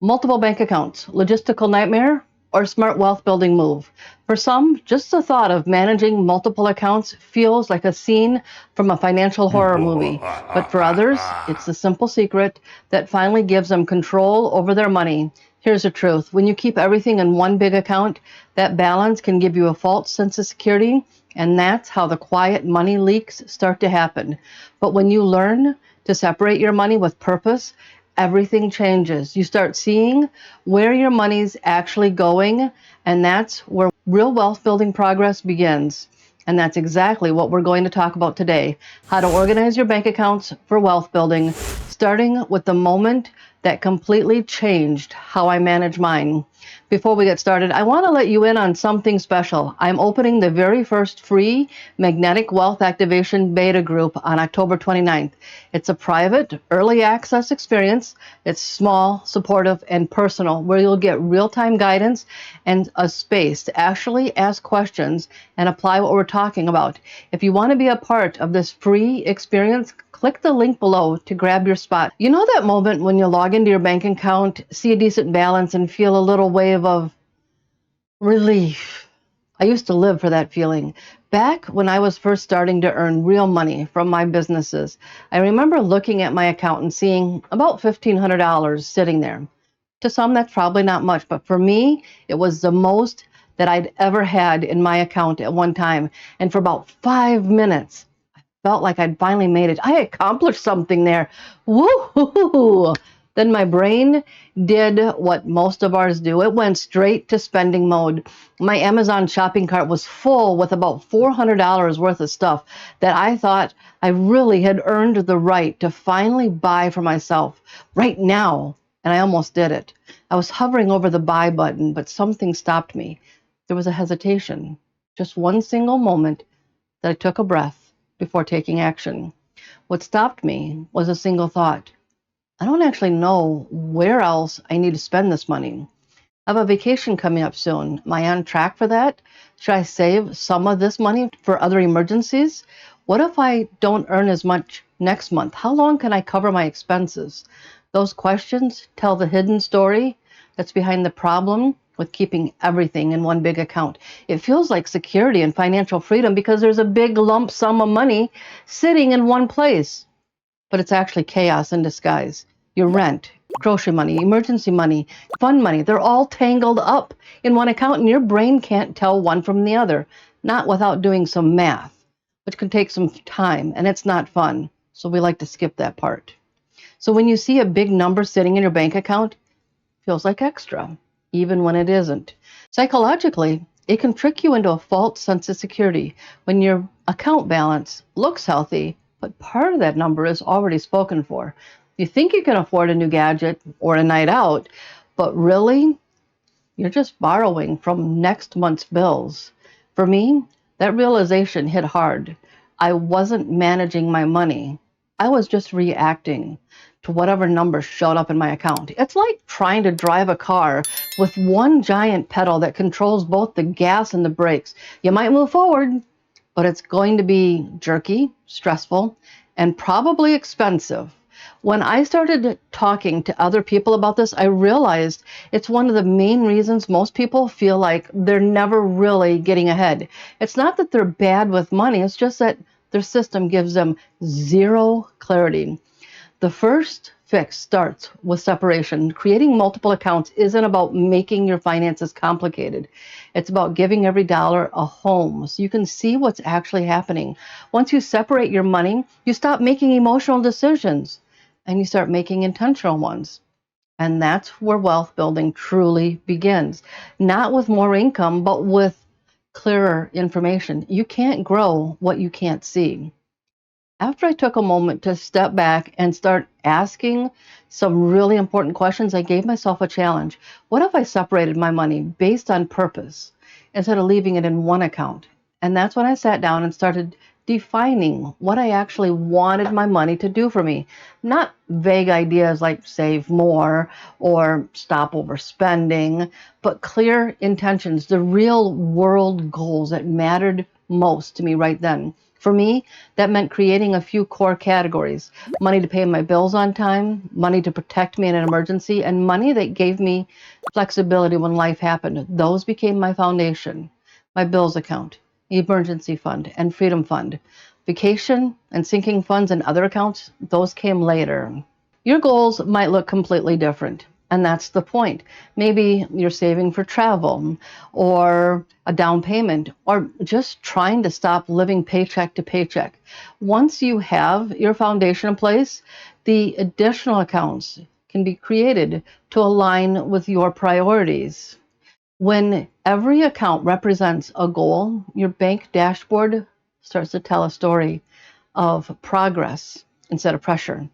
Multiple bank accounts, logistical nightmare, or smart wealth building move? For some, just the thought of managing multiple accounts feels like a scene from a financial horror movie. But for others, it's the simple secret that finally gives them control over their money. Here's the truth. When you keep everything in one big account, that balance can give you a false sense of security, and that's how the quiet money leaks start to happen. But when you learn to separate your money with purpose, everything changes. You start seeing where your money's actually going, and that's where real wealth building progress begins. And that's exactly what we're going to talk about today: how to organize your bank accounts for wealth building, starting with the moment that completely changed how I manage mine. Before we get started, I want to let you in on something special. I'm opening the very first free Magnetic Wealth Activation beta group on October 29th. It's a private, early access experience. It's small, supportive, and personal, where you'll get real-time guidance and a space to actually ask questions and apply what we're talking about. If you want to be a part of this free experience, click the link below to grab your spot. You know that moment when you log into your bank account, see a decent balance, and feel a little wave of relief? I used to live for that feeling. Back when I was first starting to earn real money from my businesses, I remember looking at my account and seeing about $1,500 sitting there. To some, that's probably not much, but for me, it was the most that I'd ever had in my account at one time. And for about 5 minutes, felt like I'd finally made it. I accomplished something there. Woo-hoo-hoo. Then my brain did what most of ours do. It went straight to spending mode. My Amazon shopping cart was full with about $400 worth of stuff that I thought I really had earned the right to finally buy for myself right now. And I almost did it. I was hovering over the buy button, but something stopped me. There was a hesitation. Just one single moment that I took a breath before taking action. What stopped me was a single thought. I don't actually know where else I need to spend this money. I have a vacation coming up soon. Am I on track for that? Should I save some of this money for other emergencies? What if I don't earn as much next month? How long can I cover my expenses? Those questions tell the hidden story that's behind the problem with keeping everything in one big account. It feels like security and financial freedom because there's a big lump sum of money sitting in one place. But it's actually chaos in disguise. Your rent, grocery money, emergency money, fund money, they're all tangled up in one account, and your brain can't tell one from the other, not without doing some math, which can take some time, and it's not fun. So we like to skip that part. So when you see a big number sitting in your bank account, it feels like extra, even when it isn't. Psychologically, it can trick you into a false sense of security when your account balance looks healthy, but part of that number is already spoken for. You think you can afford a new gadget or a night out, but really, you're just borrowing from next month's bills. For me, that realization hit hard. I wasn't managing my money. I was just reacting to whatever number showed up in my account. It's like trying to drive a car with one giant pedal that controls both the gas and the brakes. You might move forward, but it's going to be jerky, stressful, and probably expensive. When I started talking to other people about this, I realized it's one of the main reasons most people feel like they're never really getting ahead. It's not that they're bad with money, it's just that their system gives them zero clarity. The first fix starts with separation. Creating multiple accounts isn't about making your finances complicated. It's about giving every dollar a home so you can see what's actually happening. Once you separate your money, you stop making emotional decisions and you start making intentional ones. And that's where wealth building truly begins. Not with more income, but with clearer information. You can't grow what you can't see. After I took a moment to step back and start asking some really important questions, I gave myself a challenge. What if I separated my money based on purpose instead of leaving it in one account? And that's when I sat down and started defining what I actually wanted my money to do for me. Not vague ideas like save more or stop overspending, but clear intentions, the real world goals that mattered most to me right then. For me, that meant creating a few core categories: money to pay my bills on time, money to protect me in an emergency, and money that gave me flexibility when life happened. Those became my foundation: my bills account, emergency fund, and freedom fund. Vacation and sinking funds and other accounts, those came later. Your goals might look completely different. And that's the point. Maybe you're saving for travel or a down payment or just trying to stop living paycheck to paycheck. Once you have your foundation in place, the additional accounts can be created to align with your priorities. When every account represents a goal, your bank dashboard starts to tell a story of progress instead of pressure.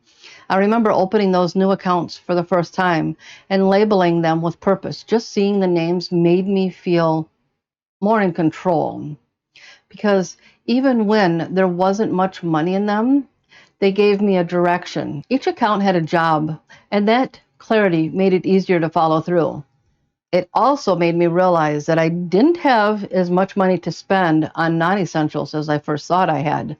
I remember opening those new accounts for the first time and labeling them with purpose. Just seeing the names made me feel more in control because even when there wasn't much money in them, they gave me a direction. Each account had a job, and that clarity made it easier to follow through. It also made me realize that I didn't have as much money to spend on non essentials as I first thought I had.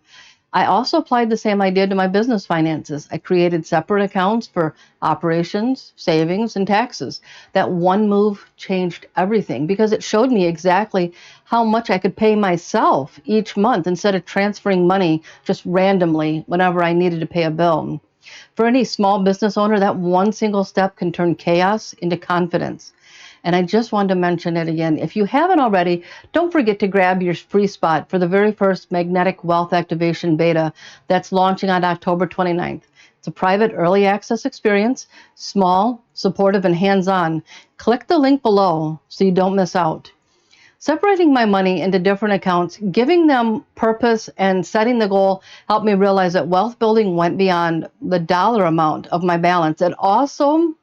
I also applied the same idea to my business finances. I created separate accounts for operations, savings, and taxes. That one move changed everything because it showed me exactly how much I could pay myself each month instead of transferring money just randomly whenever I needed to pay a bill. For any small business owner, that one single step can turn chaos into confidence. And I just wanted to mention it again. If you haven't already, don't forget to grab your free spot for the very first Magnetic Wealth Activation Beta that's launching on October 29th. It's a private early access experience, small, supportive, and hands-on. Click the link below so you don't miss out. Separating my money into different accounts, giving them purpose, and setting the goal helped me realize that wealth building went beyond the dollar amount of my balance. It also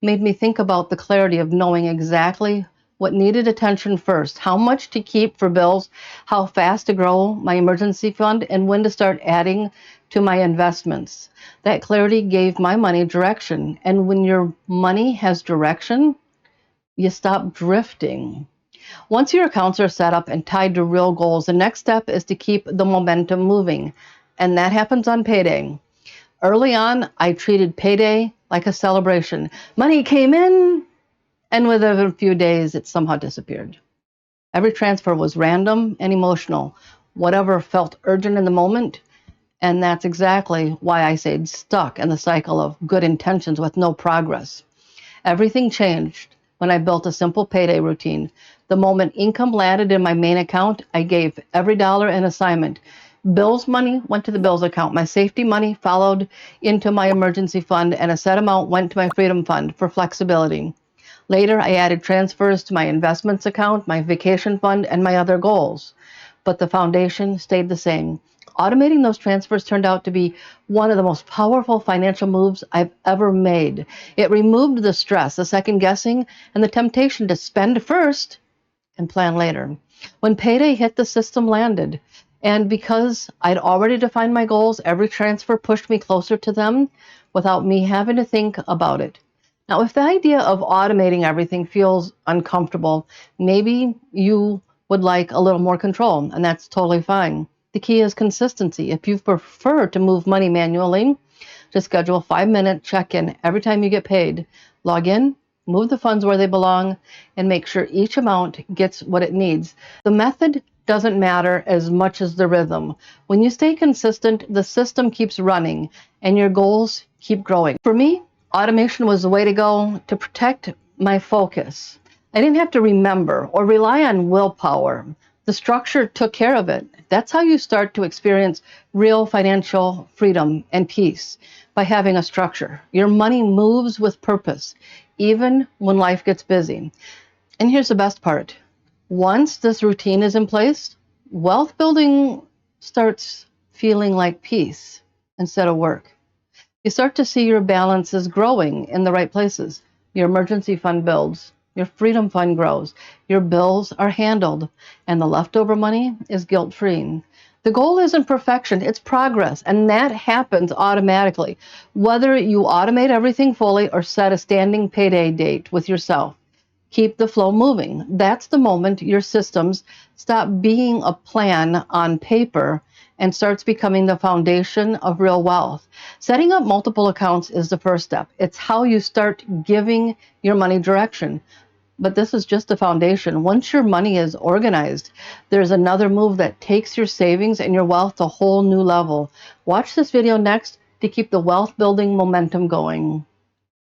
made me think about the clarity of knowing exactly what needed attention first, how much to keep for bills, how fast to grow my emergency fund, and when to start adding to my investments. That clarity gave my money direction. And when your money has direction, you stop drifting. Once your accounts are set up and tied to real goals, the next step is to keep the momentum moving. And that happens on payday. Early on, I treated payday like a celebration. Money came in, and within a few days, it somehow disappeared. Every transfer was random and emotional, whatever felt urgent in the moment, and that's exactly why I stayed stuck in the cycle of good intentions with no progress. Everything changed when I built a simple payday routine. The moment income landed in my main account, I gave every dollar an assignment. Bills money went to the bills account. My safety money followed into my emergency fund, and a set amount went to my freedom fund for flexibility. Later, I added transfers to my investments account, my vacation fund, and my other goals. But the foundation stayed the same. Automating those transfers turned out to be one of the most powerful financial moves I've ever made. It removed the stress, the second guessing, and the temptation to spend first and plan later. When payday hit, the system landed. And because I'd already defined my goals, every transfer pushed me closer to them without me having to think about it. Now, if the idea of automating everything feels uncomfortable, maybe you would like a little more control, and that's totally fine. The key is consistency. If you prefer to move money manually, just schedule a 5-minute check-in every time you get paid. Log in, move the funds where they belong, and make sure each amount gets what it needs. The method doesn't matter as much as the rhythm. When you stay consistent, the system keeps running and your goals keep growing. For me, automation was the way to go to protect my focus. I didn't have to remember or rely on willpower. The structure took care of it. That's how you start to experience real financial freedom and peace, by having a structure. Your money moves with purpose, even when life gets busy. And here's the best part. Once this routine is in place, wealth building starts feeling like peace instead of work. You start to see your balances growing in the right places. Your emergency fund builds, your freedom fund grows, your bills are handled, and the leftover money is guilt-free. The goal isn't perfection, it's progress, and that happens automatically, whether you automate everything fully or set a standing payday date with yourself. Keep the flow moving. That's the moment your systems stop being a plan on paper and starts becoming the foundation of real wealth. Setting up multiple accounts is the first step. It's how you start giving your money direction. But this is just the foundation. Once your money is organized, there's another move that takes your savings and your wealth to a whole new level. Watch this video next to keep the wealth building momentum going.